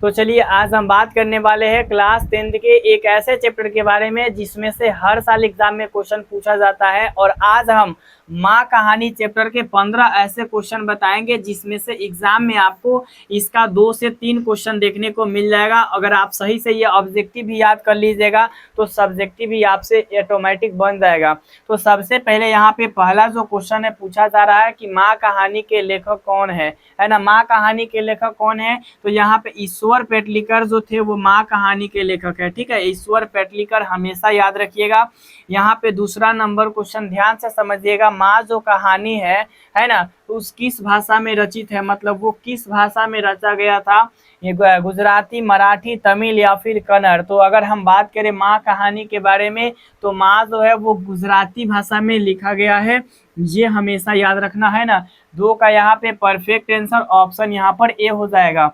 तो चलिए आज हम बात करने वाले हैं क्लास 10th के एक ऐसे चैप्टर के बारे में जिसमें से हर साल एग्जाम में क्वेश्चन पूछा जाता है। और आज हम माँ कहानी चैप्टर के 15 ऐसे क्वेश्चन बताएंगे जिसमें से एग्जाम में आपको इसका 2 से 3 क्वेश्चन देखने को मिल जाएगा। अगर आप सही से ये ऑब्जेक्टिव भी याद कर लीजिएगा तो सब्जेक्टिव भी आपसे ऑटोमेटिक बन जाएगा। तो सबसे पहले यहाँ पे पहला जो क्वेश्चन है पूछा जा रहा है कि माँ कहानी के लेखक कौन है ना। माँ कहानी के लेखक कौन है? तो यहाँ पे ईश्वर पेटलिकर जो थे वो माँ कहानी के लेखक है। ठीक है, ईश्वर पेटलिकर हमेशा याद रखिएगा। यहाँ पे दूसरा नंबर क्वेश्चन ध्यान से समझिएगा। माँ जो कहानी है ना, उस किस भाषा में रचित है, मतलब वो किस भाषा में रचा गया था? ये गुजराती, मराठी, तमिल या फिर कन्नड़। तो अगर हम बात करें माँ कहानी के बारे में तो माँ जो है वो गुजराती भाषा में लिखा गया है, ये हमेशा याद रखना है ना। 2 का यहाँ पे परफेक्ट आंसर ऑप्शन यहाँ पर ए हो जाएगा।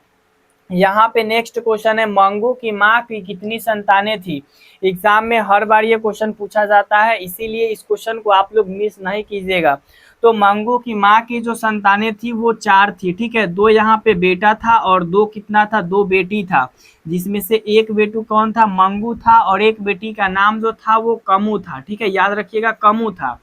यहाँ पे नेक्स्ट क्वेश्चन है मंगू की माँ की कितनी संतानें थी। एग्जाम में हर बार ये क्वेश्चन पूछा जाता है, इसीलिए इस क्वेश्चन को आप लोग मिस नहीं कीजिएगा। तो मंगू की माँ की जो संतानें थी वो 4 थी। ठीक है, 2 यहाँ पे बेटा था और 2 कितना था, 2 बेटी था, जिसमें से एक बेटू कौन था, मंगू था, और एक बेटी का नाम जो था वो कमू था। ठीक है, याद रखिएगा कमू था।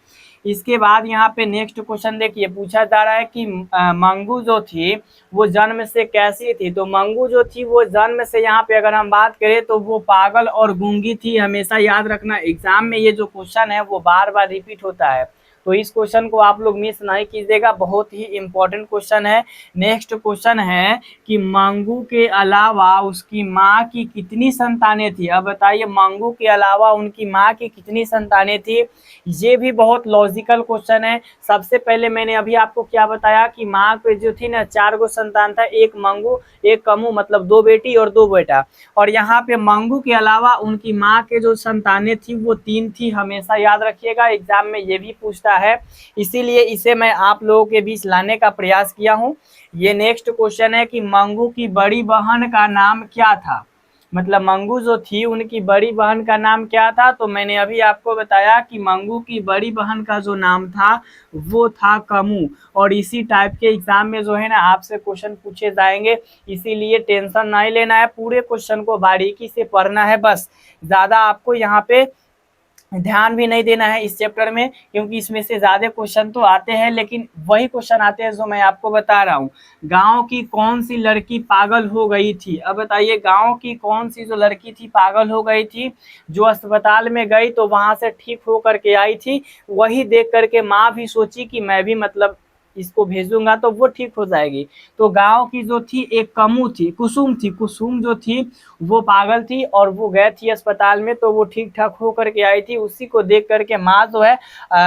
इसके बाद यहाँ पे नेक्स्ट क्वेश्चन देखिए, पूछा जा रहा है कि मंगू जो थी वो जन्म से कैसी थी। तो मंगू जो थी वो जन्म से यहाँ पे अगर हम बात करें तो वो पागल और गूंगी थी। हमेशा याद रखना, एग्जाम में ये जो क्वेश्चन है वो बार बार रिपीट होता है, तो इस क्वेश्चन को आप लोग मिस नहीं कीजिएगा, बहुत ही इंपॉर्टेंट क्वेश्चन है। नेक्स्ट क्वेश्चन है कि मंगू के अलावा उसकी माँ की कितनी संतानें थी। अब बताइए, मंगू के अलावा उनकी माँ की कितनी संतानें थी। ये भी बहुत लॉजिकल क्वेश्चन है। सबसे पहले मैंने अभी आपको क्या बताया कि माँ के जो थी ना 4 गो संतान था, एक मंगू एक कमू, मतलब 2 बेटी और 2 बेटा। और यहाँ पे मंगू के अलावा उनकी माँ के जो संतानें थी वो 3 थी। हमेशा याद रखिएगा, एग्जाम में ये भी पूछता है, इसीलिए इसे मैं आप लोगों के बीच लाने का प्रयास किया हूँ। ये नेक्स्ट क्वेश्चन है कि मंगू की बड़ी बहन का नाम क्या था। मतलब मंगू जो थी उनकी बड़ी बहन का नाम क्या था। तो मैंने अभी आपको बताया कि मंगू की बड़ी बहन का जो नाम था वो था कमू। और इसी टाइप के एग्जाम में जो है ना आपसे क्वेश्चन पूछे जाएंगे, इसीलिए टेंशन नहीं लेना है, पूरे क्वेश्चन को बारीकी से पढ़ना है। बस ज़्यादा आपको यहाँ पे ध्यान भी नहीं देना है इस चैप्टर में, क्योंकि इसमें से ज्यादा क्वेश्चन तो आते हैं लेकिन वही क्वेश्चन आते हैं जो मैं आपको बता रहा हूँ। गांव की कौन सी लड़की पागल हो गई थी। अब बताइए, गांव की कौन सी जो लड़की थी पागल हो गई थी, जो अस्पताल में गई तो वहां से ठीक हो करके आई थी। वही देख करके माँ भी सोची कि मैं भी मतलब इसको भेजूंगा तो वो ठीक हो जाएगी। तो गांव की जो थी एक कमू थी, कुसुम थी, कुसुम जो थी वो पागल थी और वो गए थी अस्पताल में तो वो ठीक ठाक हो करके आई थी। उसी को देख करके माँ जो है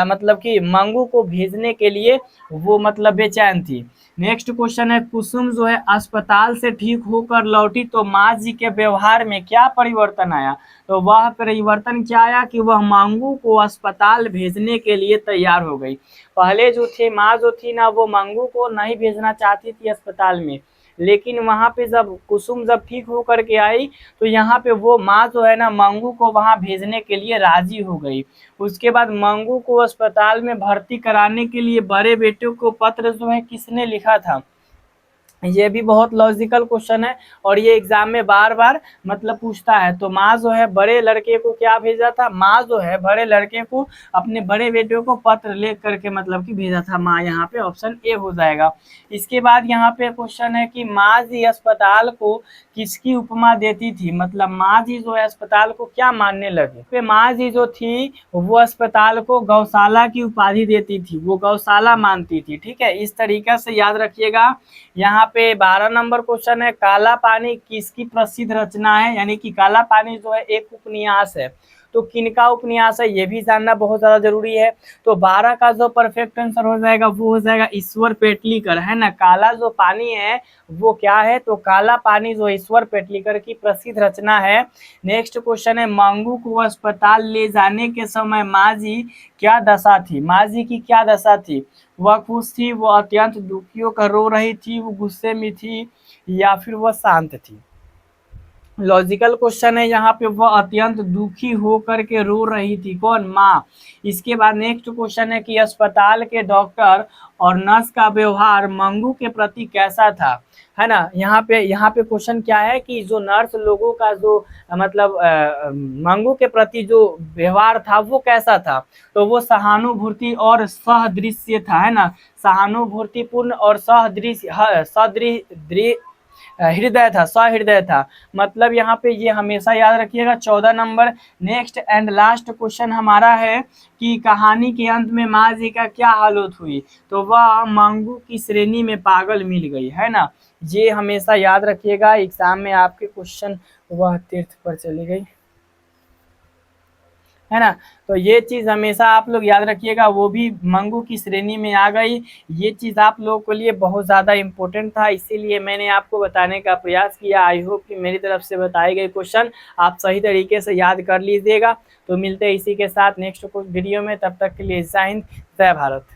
मतलब कि मंगू को भेजने के लिए वो मतलब बेचैन थी। नेक्स्ट क्वेश्चन है, कुसुम जो है अस्पताल से ठीक होकर लौटी तो माँ जी के व्यवहार में क्या परिवर्तन आया। तो वह परिवर्तन क्या आया कि वह मंगू को अस्पताल भेजने के लिए तैयार हो गई। पहले जो थे माँ जो थी ना वो मंगू को नहीं भेजना चाहती थी अस्पताल में, लेकिन वहां पे जब कुसुम जब ठीक हो करके आई तो यहाँ पे वो माँ जो है ना मंगू को वहां भेजने के लिए राजी हो गई। उसके बाद मंगू को अस्पताल में भर्ती कराने के लिए बड़े बेटे को पत्र जो है किसने लिखा था। ये भी बहुत लॉजिकल क्वेश्चन है और ये एग्जाम में बार बार मतलब पूछता है। तो माँ जो है बड़े लड़के को क्या भेजा था, माँ जो है बड़े लड़के को अपने बड़े बेटे को पत्र लिख करके मतलब कि भेजा था माँ, यहाँ पे ऑप्शन ए हो जाएगा। इसके बाद यहाँ पे क्वेश्चन है कि माँ जी अस्पताल को किसकी उपमा देती थी। मतलब माँ जी जो है अस्पताल को क्या मानने लगे। पे माँ जी जो थी वो अस्पताल को गौशाला की उपाधि देती थी, वो गौशाला मानती थी। ठीक है, इस तरीके से याद रखिएगा। यहाँ पे 12 नंबर क्वेश्चन है, काला पानी किसकी प्रसिद्ध रचना है। यानी कि काला पानी जो है एक उपन्यास है, तो किनका उपन्यास है ये भी जानना बहुत ज्यादा जरूरी है। तो 12 का जो परफेक्ट आंसर हो जाएगा वो हो जाएगा ईश्वर पेटलीकर, है ना। काला जो पानी है वो क्या है, तो काला पानी जो ईश्वर पेटलीकर की प्रसिद्ध रचना है। नेक्स्ट क्वेश्चन है, मंगू को अस्पताल ले जाने के समय माँ जी क्या दशा थी। माँ जी की क्या दशा थी, वह खुश थी, वो अत्यंत दुखी होकर रो रही थी, वो गुस्से में थी या फिर वह शांत थी। लॉजिकल क्वेश्चन है यहाँ पे, वह अत्यंत दुखी होकर के रो रही थी, कौन, माँ। इसके बाद नेक्स्ट क्वेश्चन है कि अस्पताल के डॉक्टर और नर्स का व्यवहार मंगू के प्रति कैसा था, है ना। यहाँ पे क्वेश्चन क्या है कि जो नर्स लोगों का जो मतलब मंगू के प्रति जो व्यवहार था वो कैसा था, तो वो सहानुभूति और सहदृश्य था, है ना, सहानुभूतिपूर्ण और सहदृश्य सदृ हृदय था, सहृदय था। मतलब यहाँ पे ये हमेशा याद रखिएगा। 14 number next and last question हमारा है कि कहानी के अंत में माँ जी का क्या हालत हुई, तो वह मंगू की श्रेणी में पागल मिल गई, है ना। ये हमेशा याद रखिएगा, एग्जाम में आपके क्वेश्चन, वह तीर्थ पर चली गई, है ना। तो ये चीज हमेशा आप लोग याद रखिएगा, वो भी मंगू की श्रेणी में आ गई। ये चीज आप लोगों के लिए बहुत ज्यादा इंपॉर्टेंट था, इसीलिए मैंने आपको बताने का प्रयास किया। आई होप कि मेरी तरफ से बताए गए क्वेश्चन आप सही तरीके से याद कर लीजिएगा। तो मिलते हैं इसी के साथ नेक्स्ट वीडियो में, तब तक के लिए जय हिंद, जय भारत।